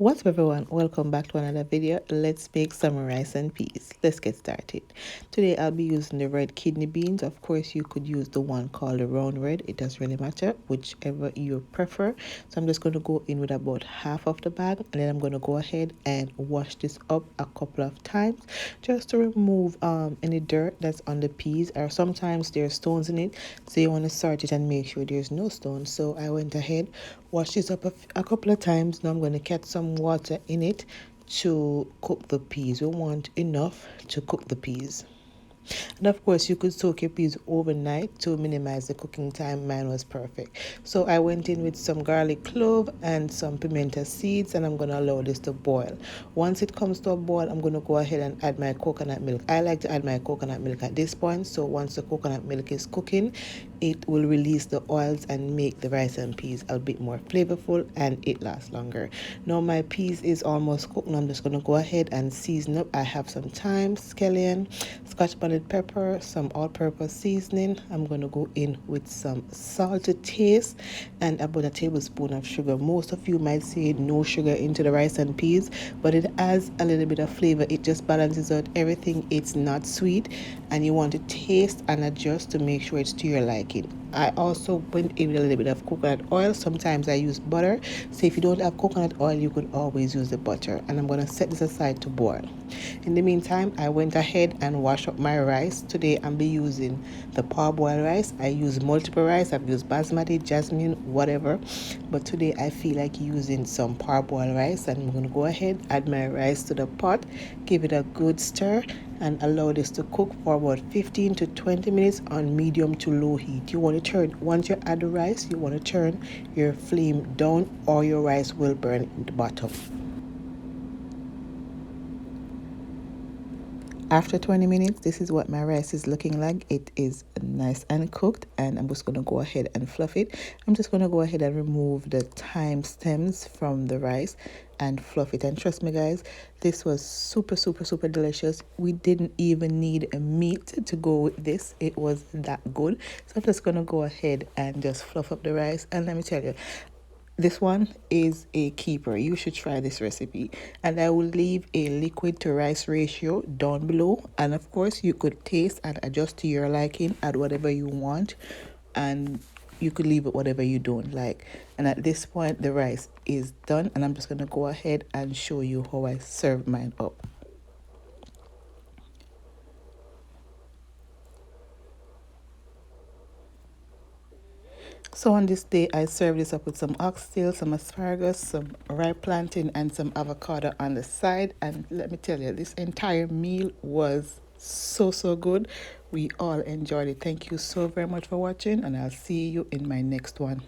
What's up everyone, welcome back to another video. Let's make some rice and peas. Let's get started. Today I'll be using the red kidney beans. Of course you could use the one called the round red. It doesn't really matter, whichever you prefer. So I'm just going to go in with about half of the bag, and then I'm going to go ahead and wash this up a couple of times just to remove any dirt that's on the peas, or sometimes there's stones in it, so you want to sort it and make sure there's no stones. So I went ahead, washed this up a couple of times. Now I'm going to catch some water in it to cook the peas. We want enough to cook the peas. And of course, you could soak your peas overnight to minimize the cooking time. Mine was perfect. So I went in with some garlic clove and some pimento seeds, and I'm going to allow this to boil. Once it comes to a boil, I'm going to go ahead and add my coconut milk. I like to add my coconut milk at this point. So once the coconut milk is cooking, it will release the oils and make the rice and peas a bit more flavorful, and it lasts longer. Now my peas is almost cooked. Now I'm just going to go ahead and season up. I have some thyme, scallion, scotch bonnet pepper, some all-purpose seasoning. I'm going to go in with some salt to taste and about a tablespoon of sugar. Most of you might say no sugar into the rice and peas, but it adds a little bit of flavor. It just balances out everything. It's not sweet, and you want to taste and adjust to make sure it's to your liking. I also went in with a little bit of coconut oil. Sometimes I use butter. So if you don't have coconut oil, you could always use the butter. And I'm going to set this aside to boil. In the meantime, I went ahead and washed up my rice. Today I'll be using the parboil rice. I use multiple rice. I've used basmati, jasmine, whatever. But today I feel like using some parboil rice. And I'm going to go ahead, add my rice to the pot, give it a good stir, and allow this to cook for about 15 to 20 minutes on medium to low heat. You want to turn, once you add the rice, you want to turn your flame down or your rice will burn in the bottom. After 20 minutes, this is what my rice is looking like. It is nice and cooked, and I'm just going to go ahead and fluff it. I'm just going to go ahead and remove the thyme stems from the rice and fluff it. And trust me guys, this was super delicious. We didn't even need a meat to go with this. It was that good. So I'm just going to go ahead and just fluff up the rice. And let me tell you, this one is a keeper. You should try this recipe. And I will leave a liquid to rice ratio down below. And of course, you could taste and adjust to your liking, add whatever you want. And you could leave it whatever you don't like. And at this point, the rice is done. And I'm just going to go ahead and show you how I serve mine up. So on this day, I served this up with some oxtail, some asparagus, some ripe plantain, and some avocado on the side. And let me tell you, this entire meal was so good. We all enjoyed it. Thank you so very much for watching, and I'll see you in my next one.